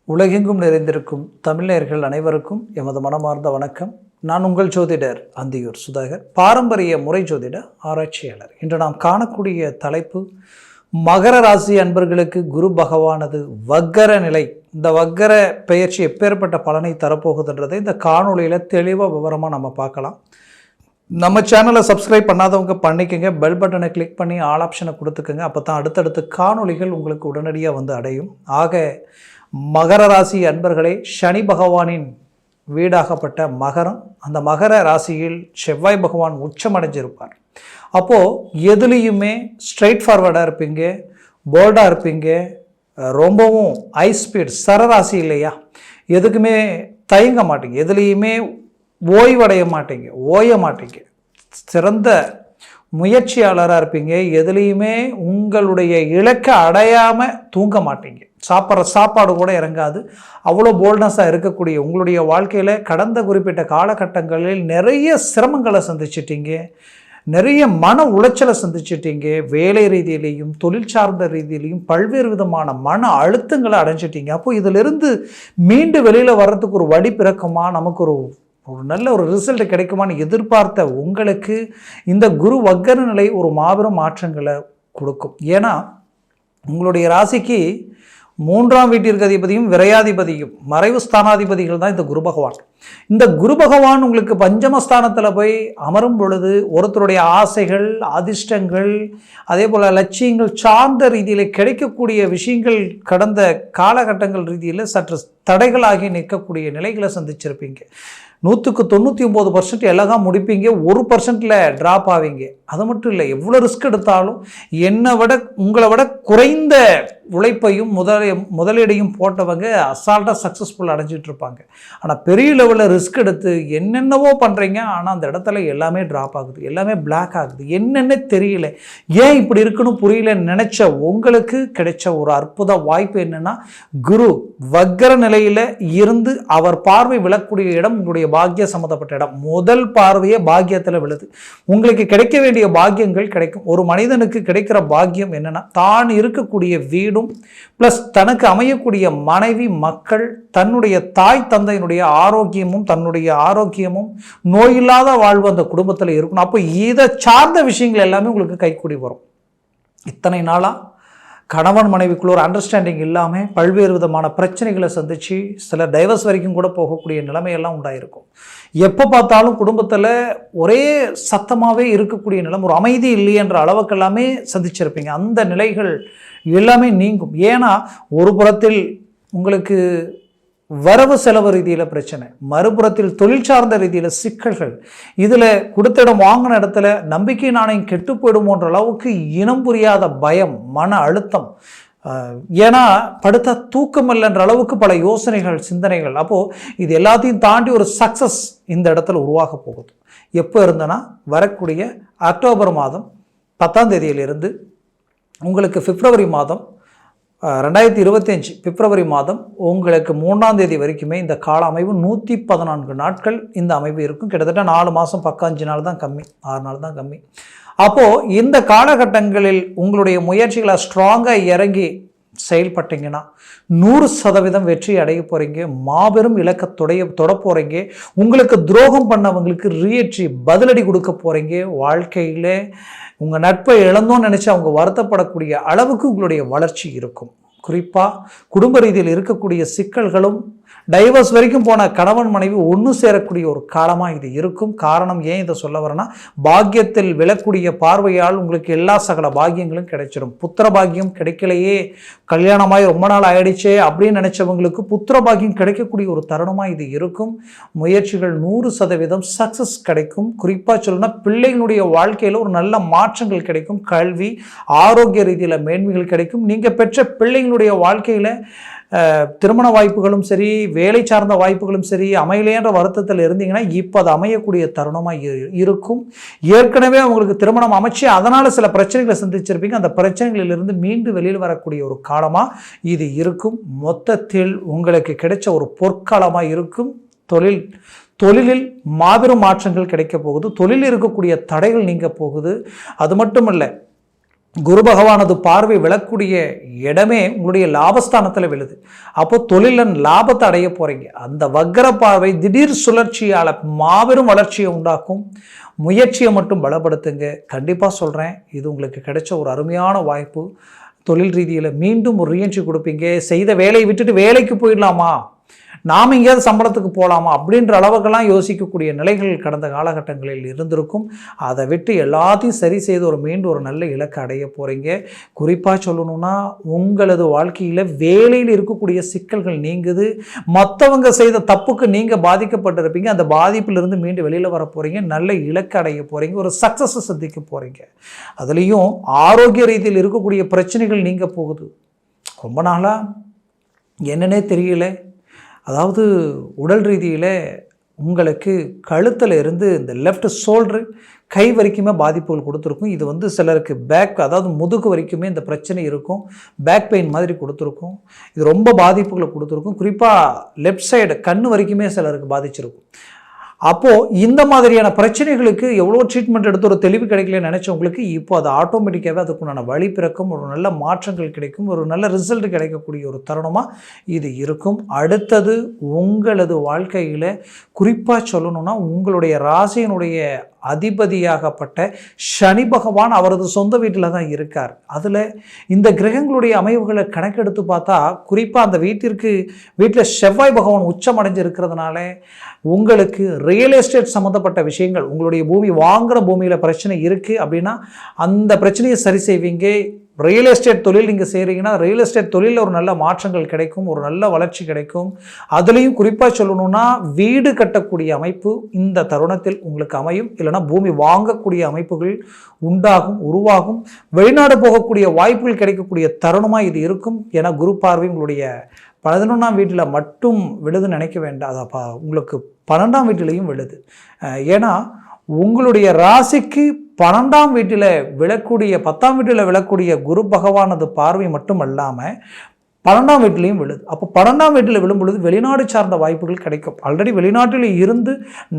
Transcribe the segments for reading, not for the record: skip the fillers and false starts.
உலகெங்கும் நிறைந்திருக்கும் தமிழர்கள் அனைவருக்கும் எமது மனமார்ந்த வணக்கம். நான் உங்கள் ஜோதிடர் அந்தியூர் சுதாகர், பாரம்பரிய முறை ஜோதிட ஆராய்ச்சியாளர். இன்று நாம் காணக்கூடிய தலைப்பு, மகர ராசி அன்பர்களுக்கு குரு பகவானது வக்கர நிலை, இந்த வக்கர பெயர்ச்சி எப்பேற்பட்ட பலனை தரப்போகுதுன்றதை இந்த காணொலியில் தெளிவாக விவரமாக நம்ம பார்க்கலாம். நம்ம சேனலை சப்ஸ்கிரைப் பண்ணாதவங்க பண்ணிக்கோங்க, பெல் பட்டனை கிளிக் பண்ணி ஆல் ஆப்ஷனை கொடுத்துக்கோங்க. அப்போ தான் அடுத்தடுத்த காணொலிகள் உங்களுக்கு உடனடியாக வந்து அடையும். ஆக மகர ராசி அன்பர்களே, சனி பகவானின் வீடாகப்பட்ட மகரம், அந்த மகர ராசியில் செவ்வாய் பகவான் உச்சமடைஞ்சிருப்பார். அப்போது எதுலேயுமே ஸ்ட்ரைட் ஃபார்வர்டாக இருப்பீங்க, போல்டாக இருப்பீங்க, ரொம்பவும் ஹை ஸ்பீட் சரராசி இல்லையா, எதுக்குமே தயங்க மாட்டீங்க, எதுலேயுமே ஓய்வடைய மாட்டீங்க, ஓய மாட்டீங்க, சிறந்த முயற்சியாளராக இருப்பீங்க, எதுலேயுமே உங்களுடைய இலக்கை அடையாமல் தூங்க மாட்டீங்க, சாப்பிட்ற சாப்பாடு கூட இறங்காது, அவ்வளோ போல்ட்னஸாக இருக்கக்கூடிய உங்களுடைய வாழ்க்கையில் கடந்த குறிப்பிட்ட காலகட்டங்களில் நிறைய சிரமங்களை சந்திச்சிட்டீங்க, நிறைய மன உளைச்சலை சந்திச்சிட்டீங்க, வேலை ரீதியிலையும் தொழில் சார்ந்த ரீதியிலையும் பல்வேறு விதமான மன அழுத்தங்களை அடைஞ்சிட்டீங்க. அப்போது இதிலிருந்து மீண்டு வெளியில் வர்றதுக்கு ஒரு வழி பிறக்குமா, நமக்கு ஒரு நல்ல ஒரு ரிசல்ட் கிடைக்குமான்னு எதிர்பார்த்த உங்களுக்கு இந்த குரு வக்கர நிலை ஒரு மாபெரும் மாற்றங்களை கொடுக்கும். ஏன்னா உங்களுடைய ராசிக்கு 3ஆம் வீட்டிற்கு அதிபதியும் விரையாதிபதியும் மறைவு ஸ்தானாதிபதிகள் தான் இந்த குரு பகவான். இந்த குரு பகவான் உங்களுக்கு பஞ்சமஸ்தானத்தில் போய் அமரும் பொழுது ஒருத்தருடைய ஆசைகள், அதிர்ஷ்டங்கள், அதே போல் லட்சியங்கள் சார்ந்த ரீதியில் கிடைக்கக்கூடிய விஷயங்கள் கடந்த காலகட்டங்கள் ரீதியில் சற்று தடைகளாகி நிற்கக்கூடிய நிலைகளை சந்திச்சிருப்பீங்க. 100க்கு 99% அழகாக முடிப்பீங்க, 1%ல் ட்ராப் ஆவீங்க. அது மட்டும் இல்லை, எவ்வளோ ரிஸ்க் எடுத்தாலும் உங்களை விட குறைந்த உழைப்பையும் முதலீடையும் போட்டவங்க அசால்ட்டாக சக்ஸஸ்ஃபுல் அடைஞ்சிட்டு இருப்பாங்க. ஆனால் பெரிய லெவலில் ரிஸ்க் எடுத்து என்னென்னவோ பண்ணுறீங்க, ஆனால் அந்த இடத்துல எல்லாமே ட்ராப் ஆகுது, எல்லாமே பிளாக் ஆகுது, என்னென்ன தெரியல, ஏன் இப்படி இருக்குன்னு புரியலன்னு நினச்ச உங்களுக்கு கிடைச்ச ஒரு அற்புத வாய்ப்பு என்னென்னா, குரு வக்கர நிலையில் இருந்து அவர் பார்வை விழக்கூடிய இடம் உங்களுடைய பாக்கிய சம்மந்தப்பட்ட இடம். முதல் பார்வையே பாக்கியத்தில் விழுது. உங்களுக்கு கிடைக்க வேண்டிய பாக்கியங்கள் கிடைக்கும். ஒரு மனிதனுக்கு கிடைக்கிற பாக்கியம் என்னன்னா, தான் இருக்கக்கூடிய வீடும் பிளஸ் தனக்கு அமையக்கூடிய மனைவி, மக்கள், தன்னுடைய தாய் தந்தையினுடைய ஆரோக்கியமும் தன்னுடைய ஆரோக்கியமும் நோயில்லாத வாழ்வு அந்த குடும்பத்தில் இருக்கணும். அப்போ இதை சார்ந்த விஷயங்கள் எல்லாமே உங்களுக்கு கைக்கூடி வரும். இத்தனை நாளாக கணவன் மனைவிக்குள்ள ஒரு அண்டர்ஸ்டாண்டிங் இல்லாமல் பல்வேறு விதமான பிரச்சனைகளை சந்தித்து சில டைவர்ஸ் வரைக்கும் கூட போகக்கூடிய நிலைமையெல்லாம் உண்டாயிருக்கும். எப்போ பார்த்தாலும் குடும்பத்தில் ஒரே சத்தமாகவே இருக்கக்கூடிய நிலைமை, ஒரு அமைதி இல்லையென்ற அளவுக்கு எல்லாமே சந்திச்சிருப்பீங்க. அந்த நிலைகள் எல்லாமே நீங்கும். ஏன்னா ஒரு புறத்தில் உங்களுக்கு வரவு செலவு ரீதியில் பிரச்சனை, மறுபுறத்தில் தொழில் சார்ந்த ரீதியில் சிக்கல்கள், இதில் கொடுத்த இடம் வாங்கின இடத்துல நம்பிக்கை நாணயம் கெட்டு போயிடுமோன்ற அளவுக்கு இனம் புரியாத பயம், மன அழுத்தம், ஏன்னா படுத்த தூக்கம் இல்லைன்ற அளவுக்கு பல யோசனைகள், சிந்தனைகள். அப்போது இது எல்லாத்தையும் தாண்டி ஒரு சக்ஸஸ் இந்த இடத்துல உருவாக போகுது. எப்போ இருந்தனா வரக்கூடிய அக்டோபர் மாதம் 10ஆம் தேதியிலிருந்து உங்களுக்கு பிப்ரவரி மாதம் 2025 பிப்ரவரி மாதம் உங்களுக்கு 3ஆம் தேதி வரைக்குமே இந்த கால அமைவு 114 நாட்கள் இந்த அமைவு இருக்கும். கிட்டத்தட்ட 4 மாதம் பக்கம் 5 நாள் தான் கம்மி, 6 நாள் தான் கம்மி. அப்போது இந்த காலகட்டங்களில் உங்களுடைய முயற்சிகளை ஸ்ட்ராங்காக இறங்கி செயல்பட்டீங்கன்னா 100% வெற்றி அடைய போகிறீங்க. மாபெரும் இலக்கை தொட போகிறீங்க. உங்களுக்கு துரோகம் பண்ணவங்களுக்கு ரீஎட்ரி பதிலடி கொடுக்க போகிறீங்க. வாழ்க்கையில் உங்கள் நட்பை இழந்தோன்னு நினச்சி அவங்க வருத்தப்படக்கூடிய அளவுக்கு உங்களுடைய வளர்ச்சி இருக்கும். குறிப்பாக குடும்ப ரீதியில் இருக்கக்கூடிய சிக்கல்களும், டைவர்ஸ் வரைக்கும் போன கணவன் மனைவி ஒன்று சேரக்கூடிய ஒரு காலமாக இது இருக்கும். காரணம் ஏன் இதை சொல்ல வரேன்னா, பாக்கியத்தில் விழக்கூடிய பார்வையால் உங்களுக்கு எல்லா சகல பாக்கியங்களும் கிடைச்சிடும். புத்திர பாக்கியம் கிடைக்கலையே, கல்யாணமாகி ரொம்ப நாள் ஆயிடுச்சே அப்படின்னு நினைச்சவங்களுக்கு புத்திர பாக்கியம் கிடைக்கக்கூடிய ஒரு தருணமாக இது இருக்கும். முயற்சிகள் 100% சக்ஸஸ் கிடைக்கும். குறிப்பாக சொல்லணும்னா பிள்ளைகளுடைய வாழ்க்கையில் ஒரு நல்ல மாற்றங்கள் கிடைக்கும். கல்வி, ஆரோக்கிய ரீதியில் மேன்மைகள் கிடைக்கும். நீங்கள் பெற்ற பிள்ளைகளுடைய வாழ்க்கையில் திருமண வாய்ப்புகளும் சரி, வேலை சார்ந்த வாய்ப்புகளும் சரி அமையலையன்ற வருத்தத்தில் இருந்தீங்கன்னா இப்போ அது அமையக்கூடிய தருணமாக இருக்கும். ஏற்கனவே அவங்களுக்கு திருமணம் அமைச்சு அதனால் சில பிரச்சனைகளை சந்திச்சிருப்பீங்க. அந்த பிரச்சனைகளிலிருந்து மீண்டு வெளியில் வரக்கூடிய ஒரு காலமாக இது இருக்கும். மொத்தத்தில் உங்களுக்கு கிடைச்ச ஒரு பொற்காலமாக இருக்கும். தொழிலில் மாபெரும் மாற்றங்கள் கிடைக்க போகுது. தொழிலில் இருக்கக்கூடிய தடைகள் நீங்க போகுது. அது மட்டும் இல்லை, குரு பகவானது பார்வை விழக்கூடிய இடமே உங்களுடைய லாபஸ்தானத்தில் விழுது. அப்போ தொழிலில் லாபத்தை அடைய போகிறீங்க. அந்த வக்கர பார்வை திடீர் சுழற்சியால் மாபெரும் வளர்ச்சியை உண்டாக்கும். முயற்சியை மட்டும் பலப்படுத்துங்க. கண்டிப்பாக சொல்கிறேன், இது உங்களுக்கு கிடைச்ச ஒரு அருமையான வாய்ப்பு. தொழில் ரீதியில் மீண்டும் ஒரு ரீஎன்ட்ரி கொடுப்பீங்க. செய்த வேலையை விட்டுட்டு வேலைக்கு போயிடலாமா, நாம் எங்கேயாவது சம்பளத்துக்கு போகலாமா அப்படின்ற அளவுக்கெல்லாம் யோசிக்கக்கூடிய நிலைகள் கடந்த காலகட்டங்களில் இருந்திருக்கும். அதை விட்டு எல்லாத்தையும் சரி செய்து மீண்டும் ஒரு நல்ல இலக்கை அடைய போகிறீங்க. குறிப்பாக சொல்லணும்னா, உங்களது வாழ்க்கையில் வேலையில் இருக்கக்கூடிய சிக்கல்கள் நீங்குது. மற்றவங்க செய்த தப்புக்கு நீங்கள் பாதிக்கப்பட்டிருப்பீங்க. அந்த பாதிப்பிலிருந்து மீண்டும் வெளியில் வர போகிறீங்க. நல்ல இலக்கை அடைய போகிறீங்க. ஒரு சக்ஸஸை சந்திக்க போகிறீங்க. அதுலேயும் ஆரோக்கிய ரீதியில் இருக்கக்கூடிய பிரச்சனைகள் நீங்க போகுது. ரொம்ப நாளாக என்னன்னே தெரியல, அதாவது உடல் ரீதியில் உங்களுக்கு கழுத்தில் இருந்து இந்த லெஃப்ட் ஷோல்டரு கை வரைக்குமே பாதிப்புகள் கொடுத்துருக்கும். இது சிலருக்கு பேக், அதாவது முதுகு வரைக்குமே இந்த பிரச்சனை இருக்கும். பேக் பெயின் மாதிரி கொடுத்துருக்கும். இது ரொம்ப பாதிப்புகளை கொடுத்துருக்கும். குறிப்பாக லெஃப்ட் சைடு கண் வரைக்குமே சிலருக்கு பாதிச்சிருக்கும். அப்போது இந்த மாதிரியான பிரச்சனைகளுக்கு எவ்வளோ ட்ரீட்மெண்ட் எடுத்து ஒரு தெளிவு கிடைக்கலன்னு நினச்சவங்களுக்கு இப்போ அது ஆட்டோமேட்டிக்காகவே அதுக்குண்டான வழி பிறக்கும். ஒரு நல்ல மாற்றங்கள் கிடைக்கும். ஒரு நல்ல ரிசல்ட் கிடைக்கக்கூடிய ஒரு தருணமாக இது இருக்கும். அடுத்தது, உங்களது வாழ்க்கையில் குறிப்பாக சொல்லணும்னா, உங்களுடைய ராசியினுடைய அதிபதியாகப்பட்ட சனி பகவான் அவரது சொந்த வீட்டில் தான் இருக்கார். அதில் இந்த கிரகங்களுடைய அமைவுகளை கணக்கெடுத்து பார்த்தா, குறிப்பாக அந்த வீட்டில் செவ்வாய் பகவான் உச்சம் அடைஞ்சிருக்கிறதுனால உங்களுக்கு ரியல் எஸ்டேட் சம்மந்தப்பட்ட விஷயங்கள், உங்களுடைய பூமி வாங்குகிற பூமியில் பிரச்சனை இருக்குது அப்படின்னா அந்த பிரச்சனையை சரி செய்வீங்க. ரியல் எஸ்டேட் தொழில் நீங்கள் செய்கிறீங்கன்னா ரியல் எஸ்டேட் தொழிலில் ஒரு நல்ல மாற்றங்கள் கிடைக்கும். ஒரு நல்ல வளர்ச்சி கிடைக்கும். அதுலேயும் குறிப்பாக சொல்லணும்னா, வீடு கட்டக்கூடிய அமைப்பு இந்த தருணத்தில் உங்களுக்கு அமையும். இல்லைனா பூமி வாங்கக்கூடிய அமைப்புகள் உண்டாகும், உருவாகும். வெளிநாடு போகக்கூடிய வாய்ப்புகள் கிடைக்கக்கூடிய தருணமாக இது இருக்கும். ஏன்னா குரு பார்வை உங்களுடைய 11ஆம் வீட்டில் மட்டும் விழுதுன்னு நினைக்க வேண்டாம். அதப்பா உங்களுக்கு 12ஆம் வீட்டிலையும் விழுது. ஏன்னா உங்களுடைய ராசிக்கு 12ஆம் வீட்டில் விழக்கூடிய 10ஆம் வீட்டில் விழக்கூடிய குரு பகவானது பார்வை மட்டும் அல்லாமல் 12ஆம் வீட்டிலையும் விழுது. அப்போ 12ஆம் வீட்டில் விழும் பொழுது வெளிநாடு சார்ந்த வாய்ப்புகள் கிடைக்கும். ஆல்ரெடி வெளிநாட்டில் இருந்து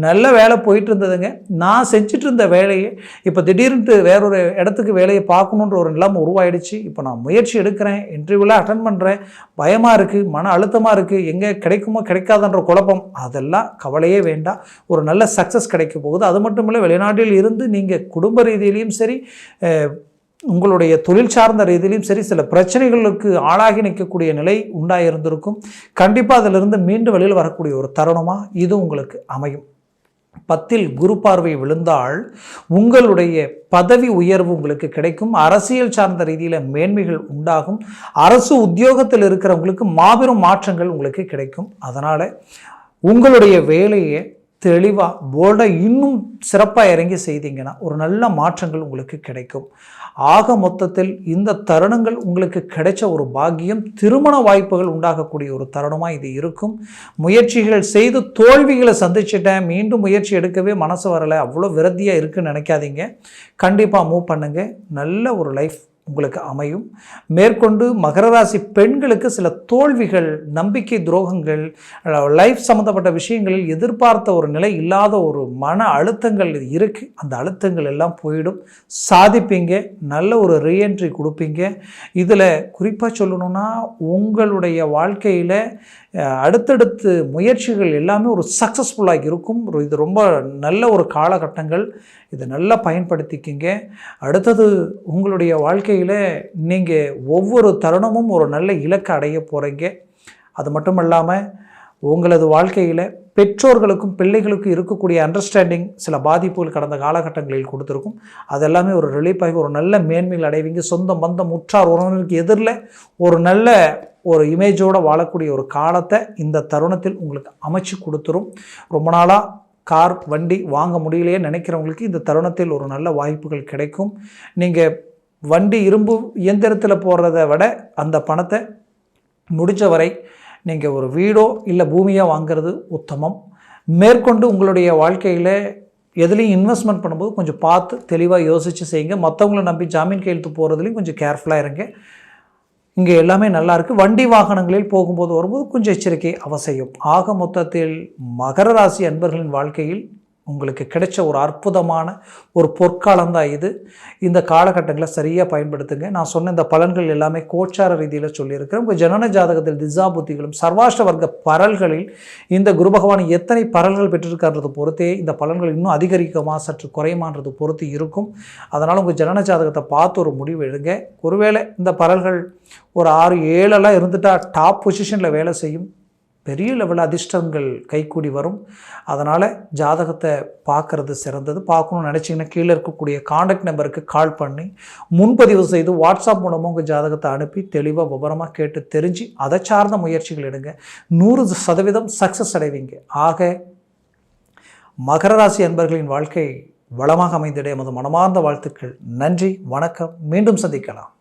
நல்ல வேலை போயிட்டு இருந்ததுங்க. நான் செஞ்சுட்டு இருந்த வேலையை இப்போ திடீர்னு வேறொரு இடத்துக்கு வேலையை பார்க்கணுன்ற ஒரு நிலைமை உருவாயிடுச்சு. இப்போ நான் முயற்சி எடுக்கிறேன், இன்டர்வியூவில் அட்டன் பண்ணுறேன், பயமாக இருக்குது, மன அழுத்தமாக இருக்குது, எங்கே கிடைக்குமோ கிடைக்காதுன்ற குழப்பம், அதெல்லாம் கவலையே வேண்டாம். ஒரு நல்ல சக்ஸஸ் கிடைக்க போகுது. அது மட்டும் இல்லை, வெளிநாட்டில் இருந்து நீங்கள் குடும்ப ரீதியிலையும் சரி, உங்களுடைய தொழில் சார்ந்த ரீதியிலையும் சரி, சில பிரச்சனைகளுக்கு ஆளாகி நிற்கக்கூடிய நிலை உண்டாயிருந்திருக்கும். கண்டிப்பாக அதிலிருந்து மீண்டும் வெளியில் வரக்கூடிய ஒரு தருணமாக இது உங்களுக்கு அமையும். 10ல் குரு பார்வை விழுந்தால் உங்களுடைய பதவி உயர்வு உங்களுக்கு கிடைக்கும். அரசியல் சார்ந்த ரீதியில் மேன்மைகள் உண்டாகும். அரசு உத்தியோகத்தில் இருக்கிறவங்களுக்கு மாபெரும் மாற்றங்கள் உங்களுக்கு கிடைக்கும். அதனால் உங்களுடைய வேலையை தெளிவாக போல்டாக இன்னும் சிறப்பாக இறங்கி செய்தீங்கன்னா ஒரு நல்ல மாற்றங்கள் உங்களுக்கு கிடைக்கும். ஆக மொத்தத்தில் இந்த தருணங்கள் உங்களுக்கு கிடைச்ச ஒரு பாக்கியம். திருமண வாய்ப்புகள் உண்டாகக்கூடிய ஒரு தருணமாக இது இருக்கும். முயற்சிகள் செய்து தோல்விகளை சந்திச்சிட்டேன், மீண்டும் முயற்சி எடுக்கவே மனசு வரலை, அவ்வளோ விரத்தியாக இருக்குன்னு நினைக்காதீங்க. கண்டிப்பாக மூவ் பண்ணுங்கள். நல்ல ஒரு லைஃப் உங்களுக்கு அமையும். மேற்கொண்டு மகர ராசி பெண்களுக்கு சில தோல்விகள், நம்பிக்கை துரோகங்கள், லைஃப் சம்மந்தப்பட்ட விஷயங்களில் எதிர்பார்த்த ஒரு நிலை இல்லாத ஒரு மன அழுத்தங்கள் இருக்குது. அந்த அழுத்தங்கள் எல்லாம் போயிடும். சாதிப்பீங்க. நல்ல ஒரு ரீஎன்ட்ரி கொடுப்பீங்க. இதில் குறிப்பாக சொல்லணும்னா, உங்களுடைய வாழ்க்கையில் அடுத்தடுத்து முயற்சிகள் எல்லாமே ஒரு சக்ஸஸ்ஃபுல்லாக இருக்கும். இது ரொம்ப நல்ல ஒரு காலகட்டங்கள். இதை நல்லா பயன்படுத்திக்கிங்க. அடுத்தது, உங்களுடைய வாழ்க்கையில் நீங்கள் ஒவ்வொரு தருணமும் ஒரு நல்ல இலக்கை அடைய போகிறீங்க. அது மட்டும் இல்லாமல் உங்களது வாழ்க்கையில் பெற்றோர்களுக்கும் பிள்ளைகளுக்கும் இருக்கக்கூடிய அண்டர்ஸ்டாண்டிங் சில பாதிப்புகள் கடந்த காலகட்டங்களில் கொடுத்துருக்கும். அதெல்லாமே ஒரு ரிலீஃப் ஆகி ஒரு நல்ல மேன்மைகள் அடைவீங்க. சொந்த பந்தம் உற்றார் உறவினருக்கு எதிரில் ஒரு நல்ல ஒரு இமேஜோடு வாழக்கூடிய ஒரு காலத்தை இந்த தருணத்தில் உங்களுக்கு அமைச்சு கொடுத்துரும். ரொம்ப நாளாக கார் வண்டி வாங்க முடியலையே நினைக்கிறவங்களுக்கு இந்த தருணத்தில் ஒரு நல்ல வாய்ப்புகள் கிடைக்கும். நீங்கள் வண்டி இரும்பு இயந்திரத்தில் போடுறத விட அந்த பணத்தை முடிஞ்ச வரை நீங்கள் ஒரு வீடோ இல்லை பூமியோ வாங்கிறது உத்தமம். மேற்கொண்டு உங்களுடைய வாழ்க்கையில் எதுலேயும் இன்வெஸ்ட்மெண்ட் பண்ணும்போது கொஞ்சம் பார்த்து தெளிவாக யோசித்து செய்யுங்க. மற்றவங்களை நம்பி ஜாமீன் கையெழுத்து போகிறதுலையும் கொஞ்சம் கேர்ஃபுல்லாக இருங்க. இங்கே எல்லாமே நல்லா இருக்குது. வண்டி வாகனங்களில் போகும்போது வரும்போது கொஞ்சம் எச்சரிக்கை அவசியம். ஆக மொத்தத்தில் மகர ராசி அன்பர்களின் வாழ்க்கையில் உங்களுக்கு கிடைச்ச ஒரு அற்புதமான ஒரு பொற்காலம் தான் இது. இந்த காலகட்டங்களை சரியாக பயன்படுத்துங்க. நான் சொன்ன இந்த பலன்கள் எல்லாமே கோச்சார ரீதியில் சொல்லியிருக்கிறேன். உங்கள் ஜனன ஜாதகத்தில் திசா புத்திகளும் சர்வாஷ்ட வர்க்க பரல்களில் இந்த குரு பகவான் எத்தனை பரல்கள் பெற்றிருக்கிறது பொறுத்தே இந்த பலன்கள் இன்னும் அதிகரிக்குமா சற்று குறையுமான்றது பொறுத்து இருக்கும். அதனால் உங்கள் ஜனன ஜாதகத்தை பார்த்து ஒரு முடிவு எடுங்க. ஒருவேளை இந்த பரல்கள் ஒரு 6-7 இருந்துட்டால் டாப் பொசிஷனில் வேலை செய்யும். பெரிய லெவலில் அதிர்ஷ்டங்கள் கைக்கூடி வரும். அதனால் ஜாதகத்தை பார்க்குறது சிறந்தது. பார்க்கணுன்னு நினச்சிங்கன்னா கீழே இருக்கக்கூடிய காண்டாக்ட் நம்பருக்கு கால் பண்ணி முன்பதிவு செய்து வாட்ஸ்அப் மூலமாக உங்கள் ஜாதகத்தை அனுப்பி தெளிவாக விவரமாக கேட்டு தெரிஞ்சு அதை சார்ந்த முயற்சிகள் எடுங்க. 100% சக்ஸஸ் அடைவீங்க. ஆக மகர ராசி அன்பர்களின் வாழ்க்கை வளமாக அமைந்திட எமது மனமார்ந்த வாழ்த்துக்கள். நன்றி, வணக்கம். மீண்டும் சந்திக்கலாம்.